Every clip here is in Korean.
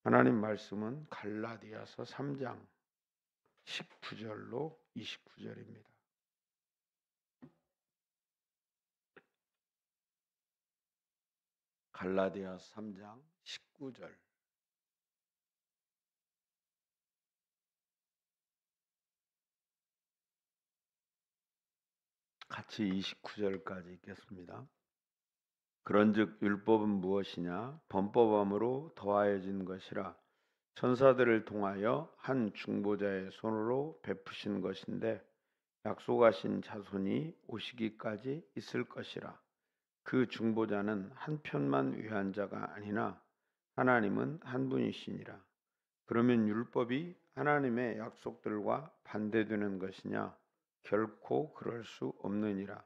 하나님 말씀은 갈라디아서 3장 19절로 29절입니다. 갈라디아서 3장 19절. 같이 29절까지 읽겠습니다. 그런즉 율법은 무엇이냐? 범법함으로 더하여진 것이라. 천사들을 통하여 한 중보자의 손으로 베푸신 것인데 약속하신 자손이 오시기까지 있을 것이라. 그 중보자는 한 편만 위한 자가 아니나 하나님은 한 분이시니라. 그러면 율법이 하나님의 약속들과 반대되는 것이냐? 결코 그럴 수 없느니라.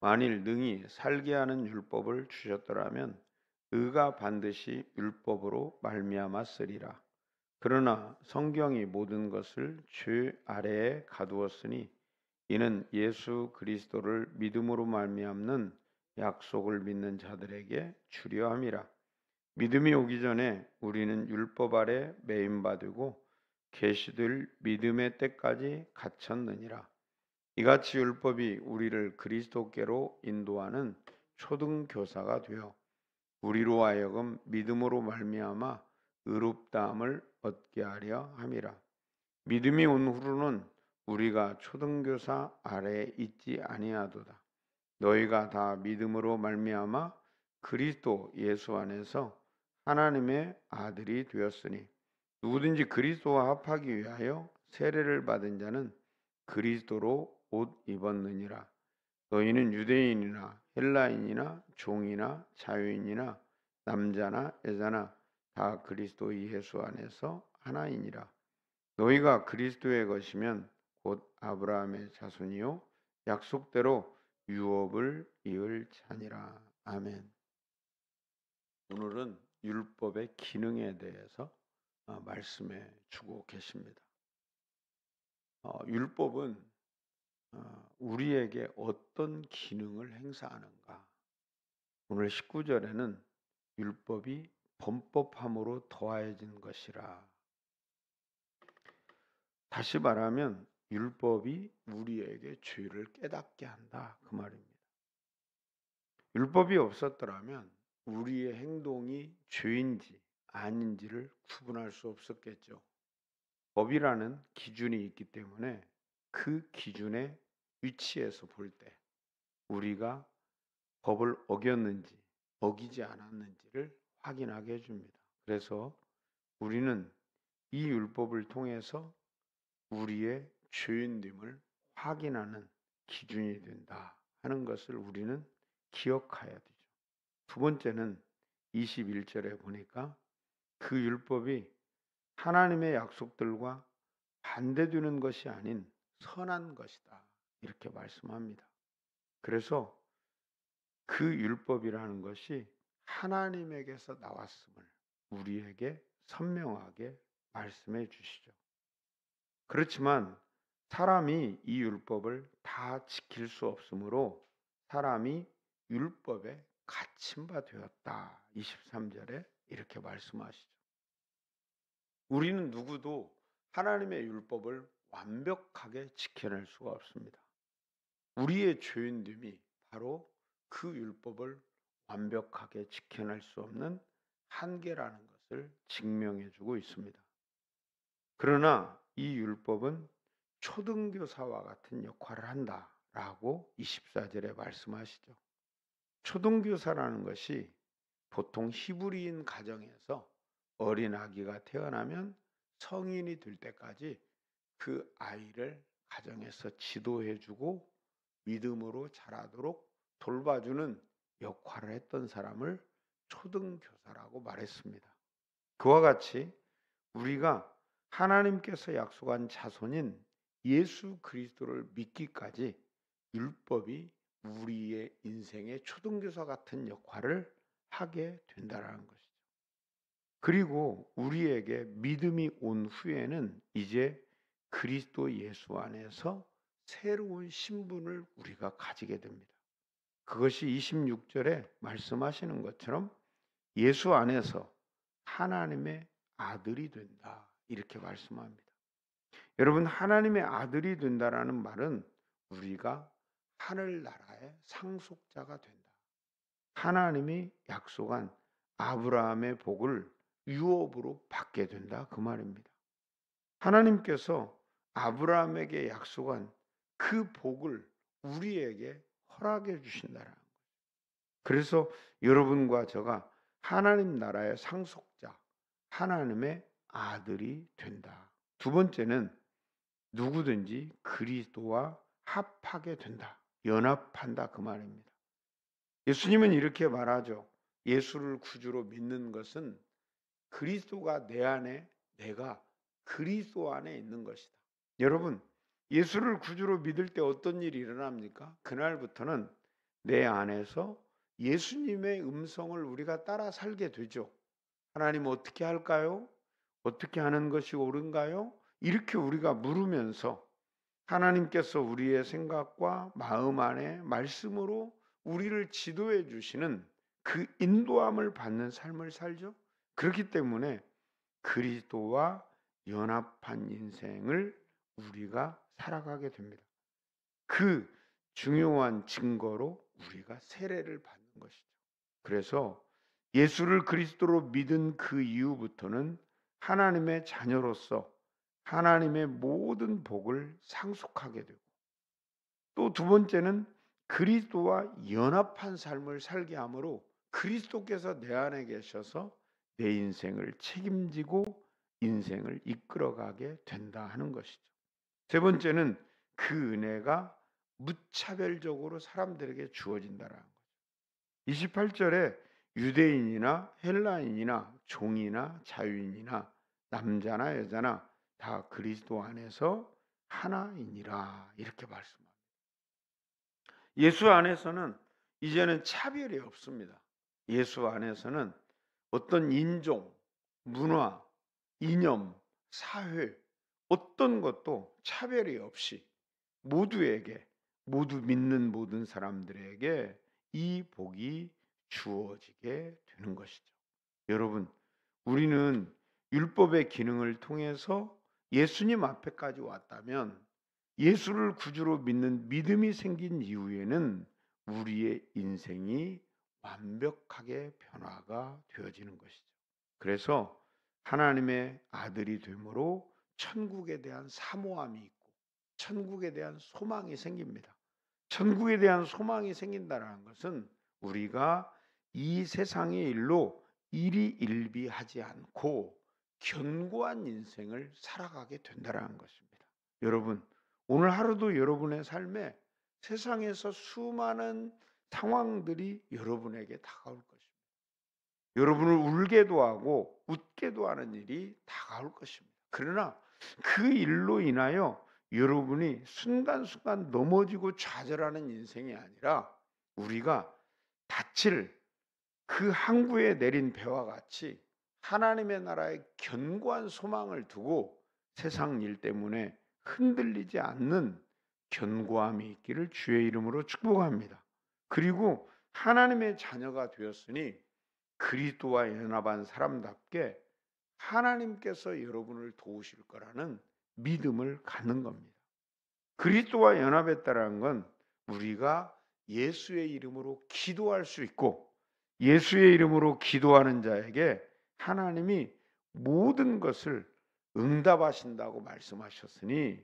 만일 능히 살게 하는 율법을 주셨더라면 의가 반드시 율법으로 말미암았으리라. 그러나 성경이 모든 것을 죄 아래에 가두었으니 이는 예수 그리스도를 믿음으로 말미암는 약속을 믿는 자들에게 주려 함이라. 믿음이 오기 전에 우리는 율법 아래 매임받고 계시될 믿음의 때까지 갇혔느니라. 이같이 율법이 우리를 그리스도께로 인도하는 초등교사가 되어 우리로 하여금 믿음으로 말미암아 의롭다함을 얻게 하려 함이라. 믿음이 온 후로는 우리가 초등교사 아래에 있지 아니하도다. 너희가 다 믿음으로 말미암아 그리스도 예수 안에서 하나님의 아들이 되었으니 누구든지 그리스도와 합하기 위하여 세례를 받은 자는 그리스도로 옷 입었느니라. 너희는 유대인이나 헬라인이나 종이나 자유인이나 남자나 여자나 다 그리스도 예수 안에서 하나이니라. 너희가 그리스도의 것이면 곧 아브라함의 자손이요 약속대로 유업을 이을 자니라. 아멘. 오늘은 율법의 기능에 대해서 말씀해 주고 계십니다. 율법은 우리에게 어떤 기능을 행사하는가? 오늘 19절에는 율법이 범법함으로 더하여진 것이라. 다시 말하면 율법이 우리에게 죄를 깨닫게 한다, 그 말입니다. 율법이 없었더라면 우리의 행동이 죄인지 아닌지를 구분할 수 없었겠죠. 법이라는 기준이 있기 때문에 그 기준의 위치에서 볼 때 우리가 법을 어겼는지 어기지 않았는지를 확인하게 해줍니다. 그래서 우리는 이 율법을 통해서 우리의 죄인됨을 확인하는 기준이 된다 하는 것을 우리는 기억해야 되죠. 두 번째는 21절에 보니까 그 율법이 하나님의 약속들과 반대되는 것이 아닌 선한 것이다 이렇게 말씀합니다. 그래서 그 율법이라는 것이 하나님에게서 나왔음을 우리에게 선명하게 말씀해 주시죠. 그렇지만 사람이 이 율법을 다 지킬 수 없으므로 사람이 율법에 갇힌 바 되었다. 23절에 이렇게 말씀하시죠. 우리는 누구도 하나님의 율법을 완벽하게 지켜낼 수가 없습니다. 우리의 죄인됨이 바로 그 율법을 완벽하게 지켜낼 수 없는 한계라는 것을 증명해주고 있습니다. 그러나 이 율법은 초등교사와 같은 역할을 한다라고 24절에 말씀하시죠. 초등교사라는 것이 보통 히브리인 가정에서 어린 아기가 태어나면 성인이 될 때까지 그 아이를 가정에서 지도해주고 믿음으로 자라도록 돌봐주는 역할을 했던 사람을 초등교사라고 말했습니다. 그와 같이 우리가 하나님께서 약속한 자손인 예수 그리스도를 믿기까지 율법이 우리의 인생의 초등교사 같은 역할을 하게 된다는 것이죠. 그리고 우리에게 믿음이 온 후에는 이제 그리스도 예수 안에서 새로운 신분을 우리가 가지게 됩니다. 그것이 26절에 말씀하시는 것처럼 예수 안에서 하나님의 아들이 된다. 이렇게 말씀합니다. 여러분, 하나님의 아들이 된다라는 말은 우리가 하늘나라의 상속자가 된다. 하나님이 약속한 아브라함의 복을 유업으로 받게 된다. 그 말입니다. 하나님께서 아브라함에게 약속한 그 복을 우리에게 허락해 주신다라는 거예요. 그래서 여러분과 저가 하나님 나라의 상속자, 하나님의 아들이 된다. 두 번째는 누구든지 그리스도와 합하게 된다. 연합한다. 그 말입니다. 예수님은 이렇게 말하죠. 예수를 구주로 믿는 것은 그리스도가 내 안에, 내가 그리스도 안에 있는 것이다. 여러분, 예수를 구주로 믿을 때 어떤 일이 일어납니까? 그날부터는 내 안에서 예수님의 음성을 우리가 따라 살게 되죠. 하나님 어떻게 할까요? 어떻게 하는 것이 옳은가요? 이렇게 우리가 물으면서 하나님께서 우리의 생각과 마음 안에 말씀으로 우리를 지도해 주시는 그 인도함을 받는 삶을 살죠. 그렇기 때문에 그리스도와 연합한 인생을 우리가 살아가게 됩니다. 그 중요한 증거로 우리가 세례를 받는 것이죠. 그래서 예수를 그리스도로 믿은 그 이후부터는 하나님의 자녀로서 하나님의 모든 복을 상속하게 되고, 또 두 번째는 그리스도와 연합한 삶을 살게 하므로 그리스도께서 내 안에 계셔서 내 인생을 책임지고 인생을 이끌어가게 된다 하는 것이죠. 세 번째는 그 은혜가 무차별적으로 사람들에게 주어진다라는 거죠. 28절에 유대인이나 헬라인이나 종이나 자유인이나 남자나 여자나 다 그리스도 안에서 하나이니라 이렇게 말씀합니다. 예수 안에서는 이제는 차별이 없습니다. 예수 안에서는 어떤 인종, 문화, 이념, 사회 어떤 것도 차별이 없이 모두에게, 모두 믿는 모든 사람들에게 이 복이 주어지게 되는 것이죠. 여러분, 우리는 율법의 기능을 통해서 예수님 앞에까지 왔다면 예수를 구주로 믿는 믿음이 생긴 이후에는 우리의 인생이 완벽하게 변화가 되어지는 것이죠. 그래서 하나님의 아들이 됨으로 천국에 대한 사모함이 있고 천국에 대한 소망이 생깁니다. 천국에 대한 소망이 생긴다는 것은 우리가 이 세상의 일로 일희일비하지 않고 견고한 인생을 살아가게 된다는 것입니다. 여러분, 오늘 하루도 여러분의 삶에 세상에서 수많은 상황들이 여러분에게 다가올 것입니다. 여러분을 울게도 하고 웃게도 하는 일이 다가올 것입니다. 그러나 그 일로 인하여 여러분이 순간순간 넘어지고 좌절하는 인생이 아니라 우리가 다칠 그 항구에 내린 배와 같이 하나님의 나라에 견고한 소망을 두고 세상 일 때문에 흔들리지 않는 견고함이 있기를 주의 이름으로 축복합니다. 그리고 하나님의 자녀가 되었으니 그리스도와 연합한 사람답게 하나님께서 여러분을 도우실 거라는 믿음을 갖는 겁니다. 그리스도와 연합했다는 건 우리가 예수의 이름으로 기도할 수 있고 예수의 이름으로 기도하는 자에게 하나님이 모든 것을 응답하신다고 말씀하셨으니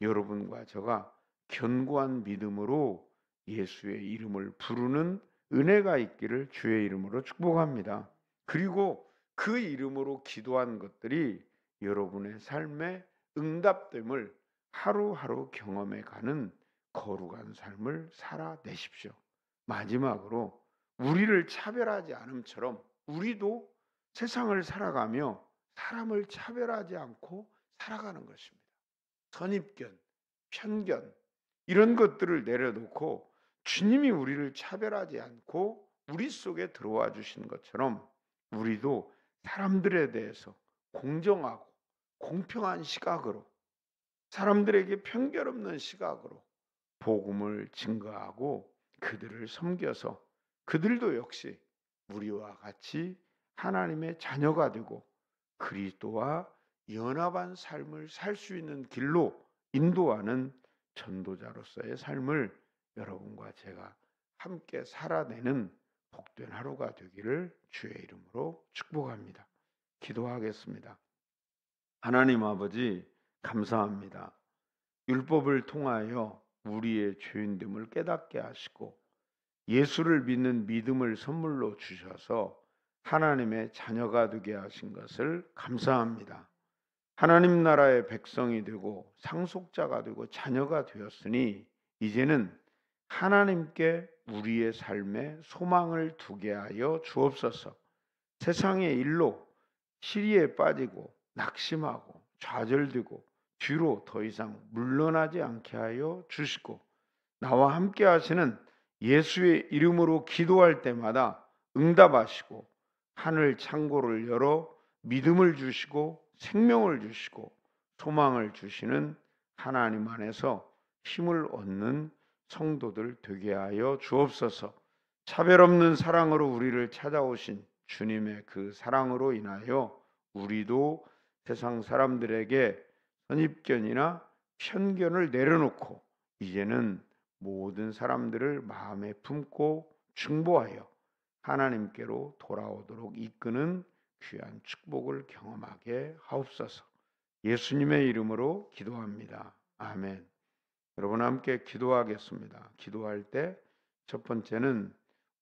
여러분과 저가 견고한 믿음으로 예수의 이름을 부르는 은혜가 있기를 주의 이름으로 축복합니다. 그리고 그 이름으로 기도한 것들이 여러분의 삶에 응답됨을 하루하루 경험해 가는 거룩한 삶을 살아내십시오. 마지막으로 우리를 차별하지 않음처럼 우리도 세상을 살아가며 사람을 차별하지 않고 살아가는 것입니다. 선입견, 편견 이런 것들을 내려놓고 주님이 우리를 차별하지 않고 우리 속에 들어와 주신 것처럼 우리도 사람들에 대해서 공정하고 공평한 시각으로 사람들에게 편견 없는 시각으로 복음을 증거하고 그들을 섬겨서 그들도 역시 우리와 같이 하나님의 자녀가 되고 그리스도와 연합한 삶을 살 수 있는 길로 인도하는 전도자로서의 삶을 여러분과 제가 함께 살아내는 복된 하루가 되기를 주의 이름으로 축복합니다. 기도하겠습니다. 하나님 아버지, 감사합니다. 율법을 통하여 우리의 죄인됨을 깨닫게 하시고 예수를 믿는 믿음을 선물로 주셔서 하나님의 자녀가 되게 하신 것을 감사합니다. 하나님 나라의 백성이 되고 상속자가 되고 자녀가 되었으니 이제는 하나님께 우리의 삶에 소망을 두게 하여 주옵소서. 세상의 일로 시리에 빠지고 낙심하고 좌절되고 뒤로 더 이상 물러나지 않게 하여 주시고 나와 함께 하시는 예수의 이름으로 기도할 때마다 응답하시고 하늘 창고를 열어 믿음을 주시고 생명을 주시고 소망을 주시는 하나님 안에서 힘을 얻는 성도들 되게 하여 주옵소서. 차별 없는 사랑으로 우리를 찾아오신 주님의 그 사랑으로 인하여 우리도 세상 사람들에게 선입견이나 편견을 내려놓고 이제는 모든 사람들을 마음에 품고 중보하여 하나님께로 돌아오도록 이끄는 귀한 축복을 경험하게 하옵소서. 예수님의 이름으로 기도합니다. 아멘. 여러분 함께 기도하겠습니다. 기도할 때 첫 번째는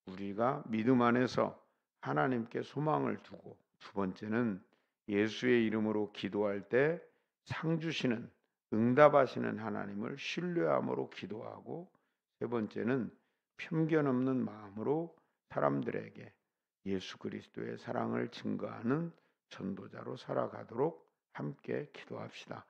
우리가 믿음 안에서 하나님께 소망을 두고, 두 번째는 예수의 이름으로 기도할 때 상 주시는 응답하시는 하나님을 신뢰함으로 기도하고, 세 번째는 편견 없는 마음으로 사람들에게 예수 그리스도의 사랑을 증거하는 전도자로 살아가도록 함께 기도합시다.